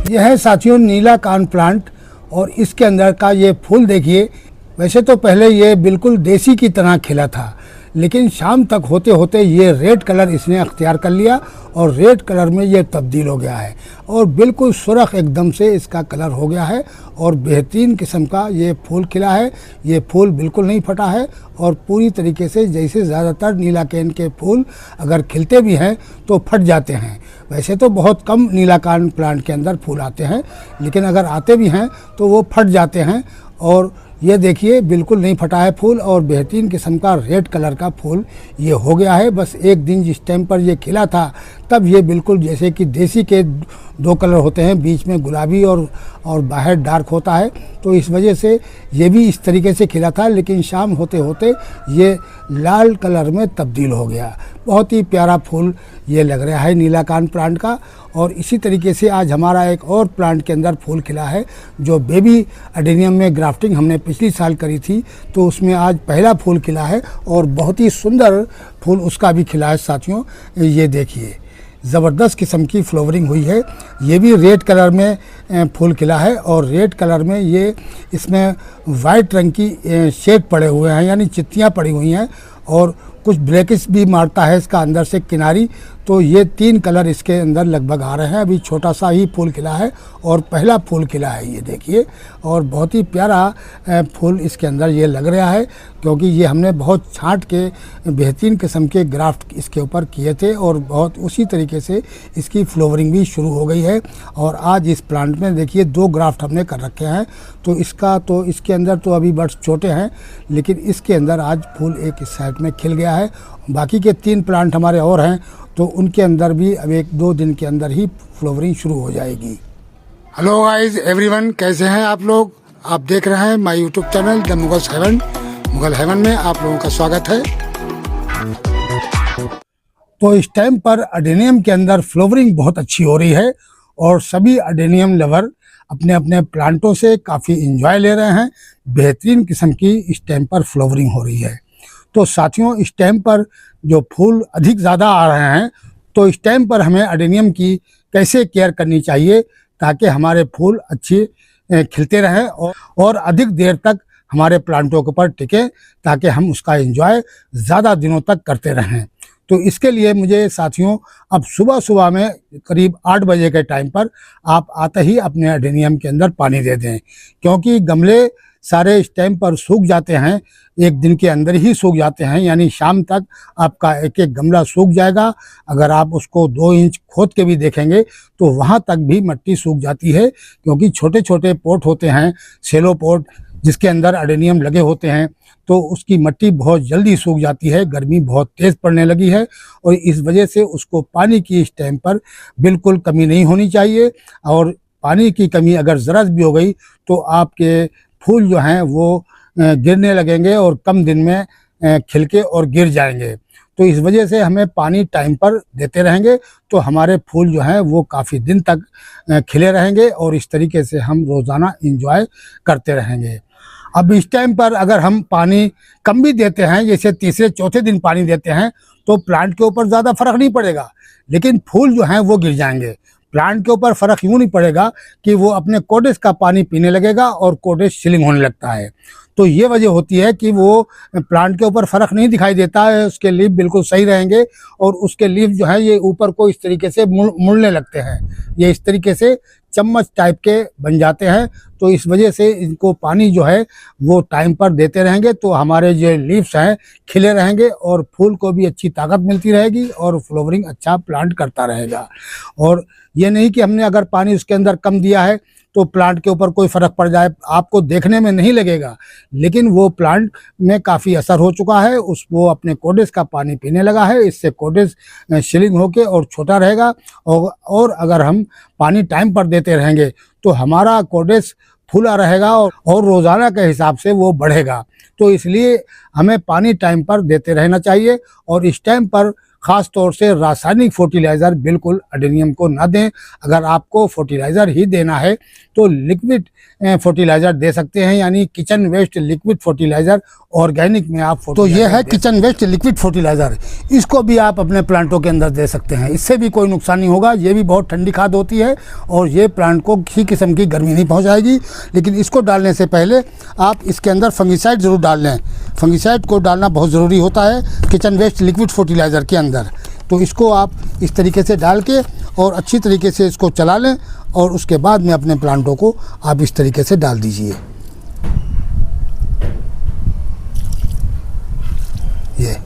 यह है साथियों नीला कान प्लांट और इसके अंदर का ये फूल देखिए। वैसे तो पहले ये बिल्कुल देसी की तरह खिला था, लेकिन शाम तक होते होते ये रेड कलर इसने अख्तियार कर लिया और रेड कलर में ये तब्दील हो गया है और बिल्कुल सुर्ख एकदम से इसका कलर हो गया है और बेहतरीन किस्म का ये फूल खिला है। ये फूल बिल्कुल नहीं फटा है और पूरी तरीके से जैसे ज़्यादातर नीला कान के फूल अगर खिलते भी हैं तो फट जाते हैं। वैसे तो बहुत कम नीला कान प्लांट के अंदर फूल आते हैं, लेकिन अगर आते भी हैं तो वो फट जाते हैं। और ये देखिए बिल्कुल नहीं फटा है फूल और बेहतरीन किस्म का रेड कलर का फूल ये हो गया है। बस एक दिन जिस टाइम पर ये खिला था तब ये बिल्कुल जैसे कि देसी के दो कलर होते हैं, बीच में गुलाबी और बाहर डार्क होता है, तो इस वजह से ये भी इस तरीके से खिला था, लेकिन शाम होते होते ये लाल कलर में तब्दील हो गया। बहुत ही प्यारा फूल ये लग रहा है नीला कान प्लांट का। और इसी तरीके से आज हमारा एक और प्लांट के अंदर फूल खिला है जो बेबी अडेनियम में ग्राफ्टिंग हमने पिछली साल करी थी, तो उसमें आज पहला फूल खिला है और बहुत ही सुंदर फूल उसका भी खिला है साथियों। ये देखिए ज़बरदस्त किस्म की फ्लावरिंग हुई है। ये भी रेड कलर में फूल खिला है और रेड कलर में ये इसमें वाइट रंग की शेड पड़े हुए हैं, यानी चित्तियाँ पड़ी हुई हैं और कुछ ब्लैकिश भी मारता है इसका अंदर से किनारी। तो ये 3 कलर इसके अंदर लगभग आ रहे हैं। अभी छोटा सा ही फूल खिला है और पहला फूल खिला है ये देखिए, और बहुत ही प्यारा फूल इसके अंदर ये लग रहा है, क्योंकि ये हमने बहुत छांट के बेहतरीन किस्म के ग्राफ्ट इसके ऊपर किए थे और बहुत उसी तरीके से इसकी फ्लावरिंग भी शुरू हो गई है। और आज इस प्लांट में देखिए 2 ग्राफ्ट हमने कर रखे हैं, तो इसके अंदर तो अभी बड्स छोटे हैं, लेकिन इसके अंदर आज फूल एक इस साइड में खिल गया है। बाकी के 3 प्लांट हमारे और हैं, तो उनके अंदर भी अब 1-2 दिन के अंदर ही फ्लावरिंग शुरू हो जाएगी। हेलो गाइस एवरीवन, कैसे हैं आप लोग? आप देख रहे हैं my YouTube channel the Mughals heaven. Mughal heaven में आप लोगों का स्वागत है। तो इस टाइम पर अडेनियम के अंदर फ्लावरिंग बहुत अच्छी हो रही है और सभी अडेनियम लवर अपने अपने प्लांटों से काफ़ी इंजॉय ले रहे हैं। बेहतरीन किस्म की इस टाइम पर फ्लावरिंग हो रही है। तो साथियों इस टाइम पर जो फूल अधिक ज़्यादा आ रहे हैं, तो इस टाइम पर हमें अडेनियम की कैसे केयर करनी चाहिए ताकि हमारे फूल अच्छे खिलते रहें और अधिक देर तक हमारे प्लांटों के ऊपर टिके, ताकि हम उसका एंजॉय ज़्यादा दिनों तक करते रहें। तो इसके लिए मुझे साथियों अब सुबह सुबह में करीब 8 बजे के टाइम पर आप आते ही अपने अडेनियम के अंदर पानी दे दें, क्योंकि गमले सारे इस टाइम पर सूख जाते हैं, एक दिन के अंदर ही सूख जाते हैं, यानी शाम तक आपका एक एक गमला सूख जाएगा। अगर आप उसको 2 इंच खोद के भी देखेंगे तो वहाँ तक भी मिट्टी सूख जाती है, क्योंकि छोटे छोटे पोट होते हैं, सेलो पोट जिसके अंदर अडेनियम लगे होते हैं, तो उसकी मिट्टी बहुत जल्दी सूख जाती है। गर्मी बहुत तेज़ पड़ने लगी है और इस वजह से उसको पानी की इस टाइम पर बिल्कुल कमी नहीं होनी चाहिए। और पानी की कमी अगर ज़रा भी हो गई तो आपके फूल जो हैं वो गिरने लगेंगे और कम दिन में खिलके और गिर जाएंगे। तो इस वजह से हमें पानी टाइम पर देते रहेंगे तो हमारे फूल जो हैं वो काफ़ी दिन तक खिले रहेंगे और इस तरीके से हम रोज़ाना इंजॉय करते रहेंगे। अब इस टाइम पर अगर हम पानी कम भी देते हैं, जैसे तीसरे चौथे दिन पानी देते हैं, तो प्लांट के ऊपर ज़्यादा फर्क नहीं पड़ेगा, लेकिन फूल जो हैं वो गिर जाएंगे। प्लांट के ऊपर फ़र्क यूँ नहीं पड़ेगा कि वो अपने कोडेस का पानी पीने लगेगा और कोडेस शिलिंग होने लगता है। तो ये वजह होती है कि वो प्लांट के ऊपर फ़र्क नहीं दिखाई देता है, उसके लीफ बिल्कुल सही रहेंगे और उसके लीफ जो है ये ऊपर को इस तरीके से मुड़ने लगते हैं, ये इस तरीके से चम्मच टाइप के बन जाते हैं। तो इस वजह से इनको पानी जो है वो टाइम पर देते रहेंगे तो हमारे जो लीव्स हैं खिले रहेंगे और फूल को भी अच्छी ताकत मिलती रहेगी और फ्लावरिंग अच्छा प्लांट करता रहेगा। और ये नहीं कि हमने अगर पानी उसके अंदर कम दिया है तो प्लांट के ऊपर कोई फ़र्क पड़ जाए, आपको देखने में नहीं लगेगा, लेकिन वो प्लांट में काफ़ी असर हो चुका है, वो अपने कोडेस का पानी पीने लगा है। इससे कोडेस शिलिंग होके और छोटा रहेगा और अगर हम पानी टाइम पर देते रहेंगे तो हमारा कोडेस फूला रहेगा और रोज़ाना के हिसाब से वो बढ़ेगा। तो इसलिए हमें पानी टाइम पर देते रहना चाहिए और इस टाइम पर ख़ास तौर से रासायनिक फर्टिलाइज़र बिल्कुल अडेनियम को ना दें। अगर आपको फर्टिलाइज़र ही देना है तो लिक्विड फर्टिलाइज़र दे सकते हैं, यानी kitchen waste liquid fertiliser organic में आप। तो ये है किचन वेस्ट लिक्विड फर्टिलाइज़र, इसको भी आप अपने प्लांटों के अंदर दे सकते हैं। इससे भी कोई नुकसान नहीं होगा। ये भी बहुत ठंडी खाद होती है और ये प्लांट को किसी किस्म की गर्मी नहीं पहुंचाएगी। लेकिन इसको डालने से पहले आप इसके अंदर फंगिसाइड ज़रूर डाल लें। फंगिसाइड को डालना बहुत ज़रूरी होता है किचन वेस्ट लिक्विड फर्टिलाइज़र के अंदर। तो इसको आप इस तरीके से डाल के और अच्छी तरीके से इसको चला लें और उसके बाद में अपने प्लांटों को आप इस तरीके से डाल दीजिए। ये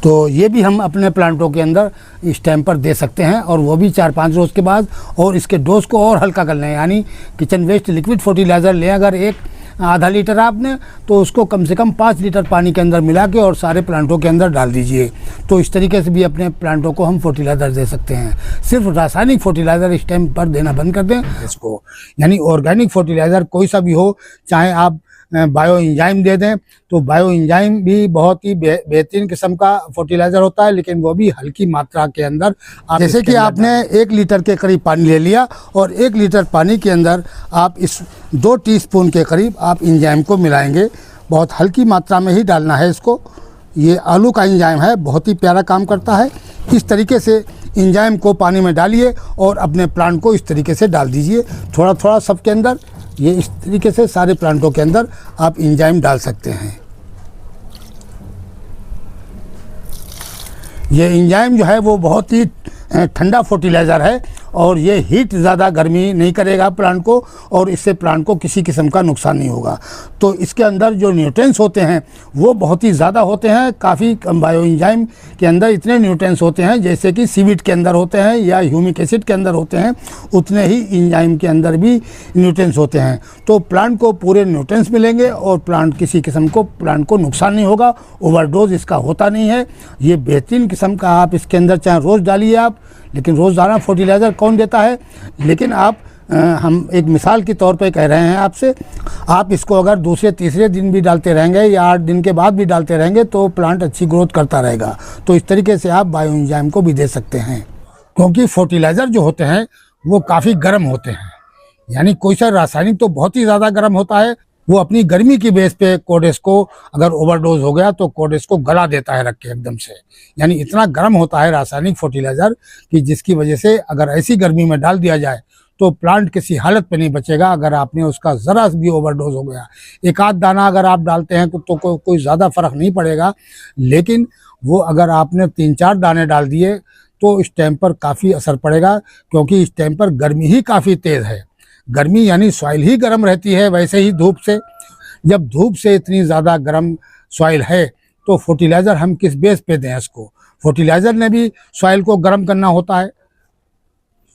तो ये भी हम अपने प्लांटों के अंदर इस टाइम पर दे सकते हैं, और वो भी 4-5 रोज़ के बाद। और इसके डोज को और हल्का कर लें, यानी किचन वेस्ट लिक्विड फर्टिलाइज़र लें अगर एक आधा लीटर आपने, तो उसको कम से कम 5 लीटर पानी के अंदर मिला के और सारे प्लांटों के अंदर डाल दीजिए। तो इस तरीके से भी अपने प्लांटों को हम फर्टिलाइज़र दे सकते हैं। सिर्फ रासायनिक फर्टिलाइज़र इस टाइम पर देना बंद कर दें इसको, यानी ऑर्गेनिक फर्टिलाइज़र कोई सा भी हो, चाहे आप बायो इंजाइम दे दें तो बायो इंजाइम भी बहुत ही बेहतरीन किस्म का फर्टिलाइज़र होता है, लेकिन वो भी हल्की मात्रा के अंदर। जैसे कि आपने 1 लीटर के करीब पानी ले लिया और 1 लीटर पानी के अंदर आप इस 2 टीस्पून के करीब आप इंजाइम को मिलाएंगे। बहुत हल्की मात्रा में ही डालना है इसको। ये आलू का इंजाइम है, बहुत ही प्यारा काम करता है। इस तरीके से इंजाइम को पानी में डालिए और अपने प्लांट को इस तरीके से डाल दीजिए, थोड़ा थोड़ा सबके अंदर। ये इस तरीके से सारे प्लांटों के अंदर आप इंजाइम डाल सकते हैं। ये इंजाइम जो है वो बहुत ही ठंडा फर्टिलाइज़र है और ये हीट ज़्यादा गर्मी नहीं करेगा प्लांट को, और इससे प्लांट को किसी किस्म का नुकसान नहीं होगा। तो इसके अंदर जो न्यूट्रिएंट्स होते हैं वो बहुत ही ज़्यादा होते हैं। काफ़ी बायो इंजाइम के अंदर इतने न्यूट्रिएंट्स होते हैं जैसे कि सीवीड के अंदर होते हैं या ह्यूमिक एसिड के अंदर होते हैं, उतने ही इंजाइम के अंदर भी न्यूट्रिएंट्स होते हैं। तो प्लांट को पूरे न्यूट्रिएंट्स मिलेंगे और प्लांट किसी किस्म को प्लांट को नुकसान नहीं होगा। ओवरडोज इसका होता नहीं है। ये बेहतरीन किस्म का आप इसके अंदर चाहे रोज़ डालिए आप, लेकिन रोज़ाना फर्टिलाइज़र कौन देता है। लेकिन आप हम एक मिसाल के तौर पे कह रहे हैं आपसे, आप इसको अगर दूसरे तीसरे दिन भी डालते रहेंगे या 8 दिन के बाद भी डालते रहेंगे तो प्लांट अच्छी ग्रोथ करता रहेगा। तो इस तरीके से आप बायो एंजाइम को भी दे सकते हैं, क्योंकि फर्टिलाइज़र जो होते हैं वो काफ़ी गर्म होते हैं। यानी कोई सा रासायनिक तो बहुत ही ज़्यादा गर्म होता है, वो अपनी गर्मी की बेस पे कोडेस को अगर ओवरडोज हो गया तो कोडेस को गला देता है रख के एकदम से। यानी इतना गर्म होता है रासायनिक फर्टिलाइज़र कि जिसकी वजह से अगर ऐसी गर्मी में डाल दिया जाए तो प्लांट किसी हालत पे नहीं बचेगा। अगर आपने उसका ज़रा भी ओवरडोज हो गया, एक आध दाना अगर आप डालते हैं तो कोई ज़्यादा फ़र्क नहीं पड़ेगा, लेकिन वो अगर आपने 3-4 दाने डाल दिए तो इस टाइम पर काफ़ी असर पड़ेगा, क्योंकि इस टाइम पर गर्मी ही काफ़ी तेज़ है। गर्मी यानी सॉइल ही गर्म रहती है वैसे ही धूप से। जब धूप से इतनी ज़्यादा गर्म सॉइल है तो फर्टिलाइज़र हम किस बेस पे दें इसको। फर्टिलाइज़र ने भी सॉइल को गर्म करना होता है।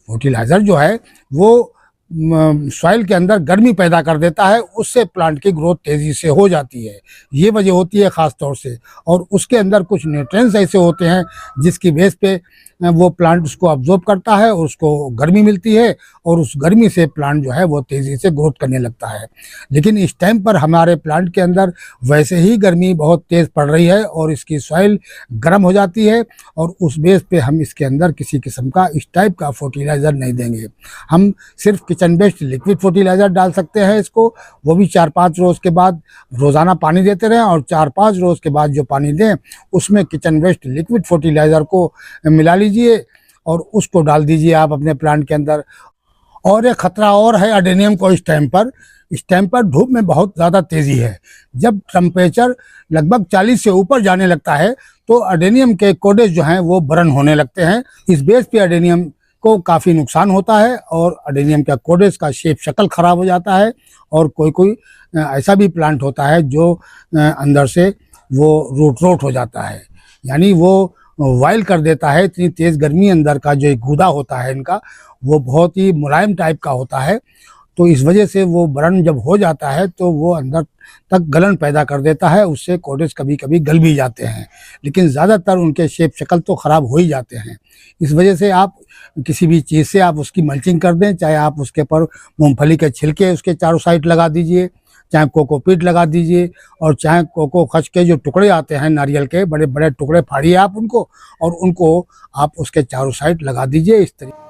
फर्टिलाइज़र जो है वो सॉइल के अंदर गर्मी पैदा कर देता है, उससे प्लांट की ग्रोथ तेज़ी से हो जाती है। ये वजह होती है ख़ास तौर से। और उसके अंदर कुछ न्यूट्रिएंट्स ऐसे होते हैं जिसकी बेस पे वो प्लांट उसको अब्जॉर्ब करता है और उसको गर्मी मिलती है, और उस गर्मी से प्लांट जो है वो तेज़ी से ग्रोथ करने लगता है। लेकिन इस टाइम पर हमारे प्लांट के अंदर वैसे ही गर्मी बहुत तेज़ पड़ रही है और इसकी सॉइल गर्म हो जाती है, और उस बेस पे हम इसके अंदर किसी किस्म का इस टाइप का फर्टिलाइज़र नहीं देंगे। हम सिर्फ किचन बेस्ड लिक्विड फर्टिलाइज़र डाल सकते हैं इसको, वो भी 4-5 रोज़ के बाद रोज़ाना पानी देते रहें, और 4-5 रोज़ के बाद जो पानी दें उसमें किचन वेस्ट लिक्विड फर्टिलाइज़र को मिला लीजिए और उसको डाल दीजिए आप अपने प्लांट के अंदर। और एक ख़तरा और है अडेनियम को इस टाइम पर धूप में बहुत ज़्यादा तेज़ी है। जब टेम्परेचर लगभग 40 से ऊपर जाने लगता है तो अडेनियम के कोडेस जो हैं वो बर्न होने लगते हैं। इस बेस पे अडेनियम को काफ़ी नुकसान होता है और अडेनियम का कोडेस का शेप शक्ल ख़राब हो जाता है, और कोई ऐसा भी प्लांट होता है जो अंदर से वो रोट हो जाता है, यानी वो वाइल कर देता है। इतनी तेज़ गर्मी अंदर का जो एक गूदा होता है इनका वो बहुत ही मुलायम टाइप का होता है। तो इस वजह से वो बर्न जब हो जाता है तो वो अंदर तक गलन पैदा कर देता है, उससे कोडेस कभी कभी गल भी जाते हैं, लेकिन ज़्यादातर उनके शेप शक्ल तो ख़राब हो ही जाते हैं। इस वजह से आप किसी भी चीज़ से आप उसकी मल्चिंग कर दें, चाहे आप उसके ऊपर मूंगफली के छिलके उसके चारों साइड लगा दीजिए, चाहे कोकोपीट लगा दीजिए और चाहे कोको खच के जो टुकड़े आते हैं नारियल के, बड़े बड़े टुकड़े फाड़िए आप उनको, और उनको आप उसके चारों साइड लगा दीजिए इस तरीके।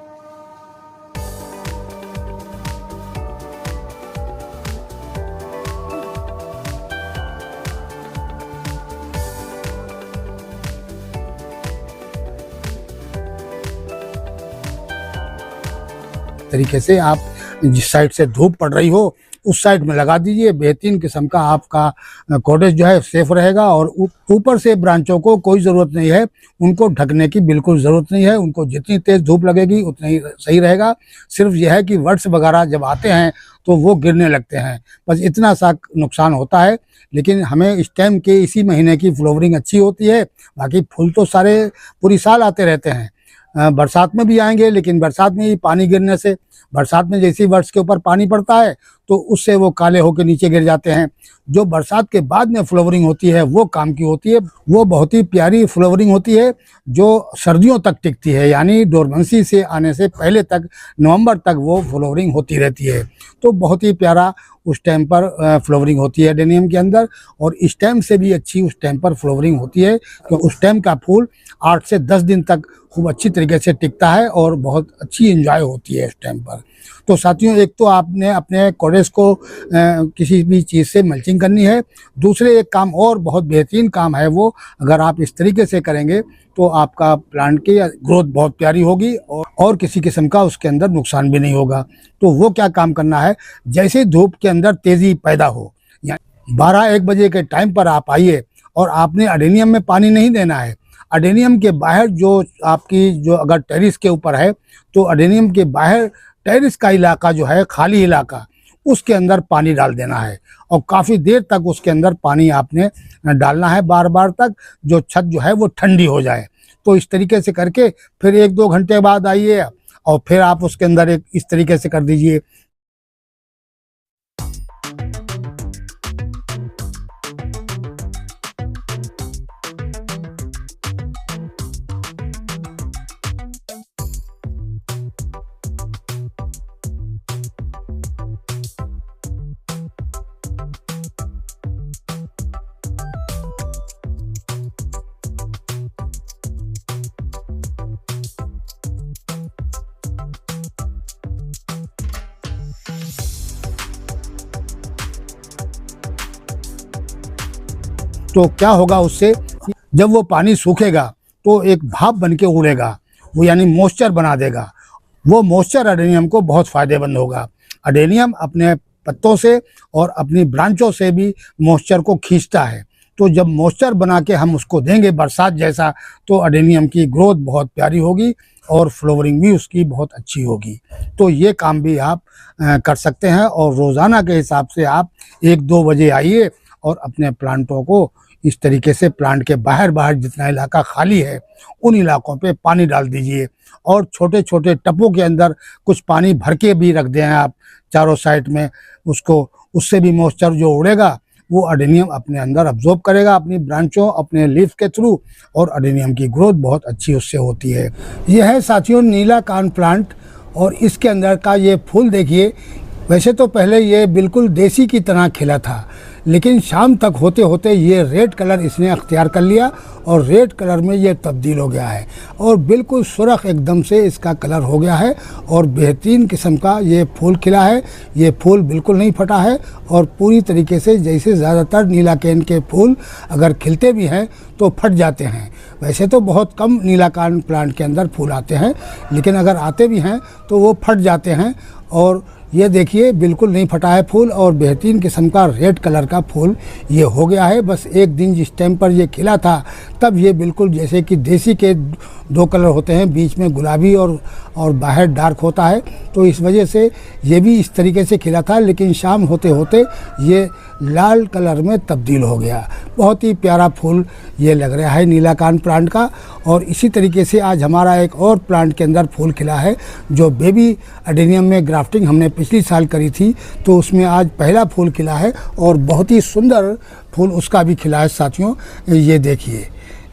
तरीके से आप जिस साइड से धूप पड़ रही हो उस साइड में लगा दीजिए। बेहतरीन किस्म का आपका कॉटेज जो है सेफ रहेगा। और ऊपर से ब्रांचों को कोई ज़रूरत नहीं है, उनको ढकने की बिल्कुल ज़रूरत नहीं है। उनको जितनी तेज़ धूप लगेगी उतना ही सही रहेगा। सिर्फ यह है कि वर्ड्स वगैरह जब आते हैं तो वो गिरने लगते हैं, बस इतना सा नुकसान होता है। लेकिन हमें स्टेम के इसी महीने की फ्लावरिंग अच्छी होती है। बाकी फूल तो सारे पूरी साल आते रहते हैं, बरसात में भी आएंगे, लेकिन बरसात में ही पानी गिरने से, बरसात में जैसे ही वर्ड्स के ऊपर पानी पड़ता है तो उससे वो काले होकर नीचे गिर जाते हैं। जो बरसात के बाद में फ्लावरिंग होती है वो काम की होती है। वो बहुत ही प्यारी फ्लावरिंग होती है जो सर्दियों तक टिकती है, यानी डोरमेंसी से आने से पहले तक, नवंबर तक वो फ्लावरिंग होती रहती है। तो बहुत ही प्यारा उस टाइम पर फ्लावरिंग होती है एडेनियम के अंदर। और इस टाइम से भी अच्छी उस टाइम पर फ्लावरिंग होती है, क्योंकि उस टाइम का फूल 8 से 10 दिन तक खूब अच्छी तरीके से टिकता है और बहुत अच्छी एंजॉय होती है इस टाइम पर। तो साथियों, एक तो आपने अपने कॉटेज को किसी भी चीज़ से मल्चिंग करनी है। दूसरे एक काम और बहुत बेहतरीन काम है, वो अगर आप इस तरीके से करेंगे तो आपका प्लांट की ग्रोथ बहुत प्यारी होगी और किसी किस्म का उसके अंदर नुकसान भी नहीं होगा। तो वो क्या काम करना है, जैसे धूप के अंदर तेज़ी पैदा हो, यानी 12-1 बजे के टाइम पर आप आइए और आपने एडेनियम में पानी नहीं देना है। एडेनियम के बाहर जो आपकी जो अगर टेरिस के ऊपर है तो एडेनियम के बाहर टेरिस का इलाका जो है, खाली इलाका, उसके अंदर पानी डाल देना है और काफ़ी देर तक उसके अंदर पानी आपने डालना है, बार बार तक, जो छत जो है वो ठंडी हो जाए। तो इस तरीके से करके फिर 1-2 घंटे बाद आइए और फिर आप उसके अंदर एक इस तरीके से कर दीजिए। तो क्या होगा उससे, जब वो पानी सूखेगा तो एक भाप बन के उड़ेगा, वो यानी मॉइस्चर बना देगा। वो मॉइस्चर एडेनियम को बहुत फ़ायदेमंद होगा। एडेनियम अपने पत्तों से और अपनी ब्रांचों से भी मॉइस्चर को खींचता है। तो जब मॉइस्चर बना के हम उसको देंगे बरसात जैसा, तो एडेनियम की ग्रोथ बहुत प्यारी होगी और फ्लावरिंग भी उसकी बहुत अच्छी होगी। तो ये काम भी आप कर सकते हैं। और रोज़ाना के हिसाब से आप 1-2 बजे आइए और अपने प्लांटों को इस तरीके से प्लांट के बाहर जितना इलाका खाली है उन इलाकों पे पानी डाल दीजिए। और छोटे छोटे टपों के अंदर कुछ पानी भर के भी रख दें आप चारों साइड में, उससे भी मॉइस्चर जो उड़ेगा वो एडेनियम अपने अंदर अब्जॉर्ब करेगा अपनी ब्रांचों, अपने लीव्स के थ्रू, और एडेनियम की ग्रोथ बहुत अच्छी उससे होती है। यह है साथियों नीला कान प्लांट, और इसके अंदर का ये फूल देखिए। वैसे तो पहले ये बिल्कुल देसी की तरह खिला था, लेकिन शाम तक होते होते ये रेड कलर इसने अख्तियार कर लिया और रेड कलर में ये तब्दील हो गया है और बिल्कुल सुर्ख एकदम से इसका कलर हो गया है और बेहतरीन किस्म का ये फूल खिला है। ये फूल बिल्कुल नहीं फटा है और पूरी तरीके से, जैसे ज़्यादातर नीला कैन के फूल अगर खिलते भी हैं तो फट जाते हैं। वैसे तो बहुत कम नीला कान प्लांट के अंदर फूल आते हैं, लेकिन अगर आते भी हैं तो वो फट जाते हैं। और ये देखिए बिल्कुल नहीं फटा है फूल और बेहतरीन किस्म का रेड कलर का फूल ये हो गया है। बस एक दिन जिस टाइम पर ये खिला था तब ये बिल्कुल जैसे कि देसी के 2 कलर होते हैं, बीच में गुलाबी और बाहर डार्क होता है, तो इस वजह से ये भी इस तरीके से खिला था, लेकिन शाम होते होते ये लाल कलर में तब्दील हो गया। बहुत ही प्यारा फूल ये लग रहा है नीला कान प्लांट का। और इसी तरीके से आज हमारा एक और प्लांट के अंदर फूल खिला है जो बेबी एडेनियम में ग्राफ्टिंग हमने पिछली साल करी थी, तो उसमें आज पहला फूल खिला है और बहुत ही सुंदर फूल उसका भी खिला है साथियों। ये देखिए,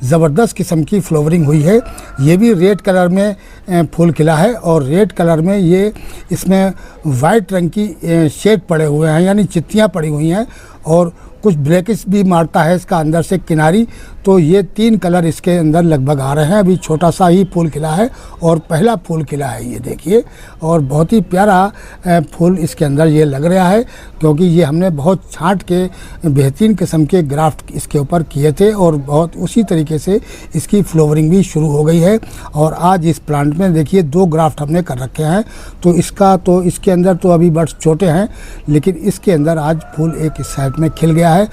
ज़बरदस्त किस्म की फ्लावरिंग हुई है। ये भी रेड कलर में फूल खिला है और रेड कलर में ये इसमें वाइट रंग की शेड पड़े हुए हैं, यानी चित्तियाँ पड़ी हुई हैं और कुछ ब्लैकिश भी मारता है इसका अंदर से किनारी। तो ये 3 कलर इसके अंदर लगभग आ रहे हैं। अभी छोटा सा ही फूल खिला है और पहला फूल खिला है ये देखिए, और बहुत ही प्यारा फूल इसके अंदर ये लग रहा है, क्योंकि ये हमने बहुत छांट के बेहतरीन किस्म के ग्राफ्ट इसके ऊपर किए थे और बहुत उसी तरीके से इसकी फ्लावरिंग भी शुरू हो गई है। और आज इस प्लांट में देखिए 2 ग्राफ्ट हमने कर रखे हैं, तो इसके अंदर तो अभी बड्स छोटे हैं, लेकिन इसके अंदर आज फूल एक इस साइड में खिल गया है।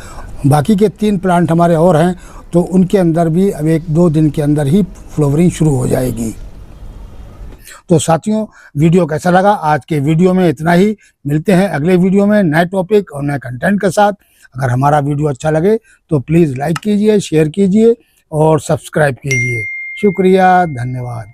बाकी के 3 प्लांट हमारे और हैं, तो उनके अंदर भी अब 1-2 दिन के अंदर ही फ्लावरिंग शुरू हो जाएगी। तो साथियों, वीडियो कैसा लगा? आज के वीडियो में इतना ही। मिलते हैं अगले वीडियो में नए टॉपिक और नए कंटेंट के साथ। अगर हमारा वीडियो अच्छा लगे तो प्लीज़ लाइक कीजिए, शेयर कीजिए और सब्सक्राइब कीजिए। शुक्रिया, धन्यवाद।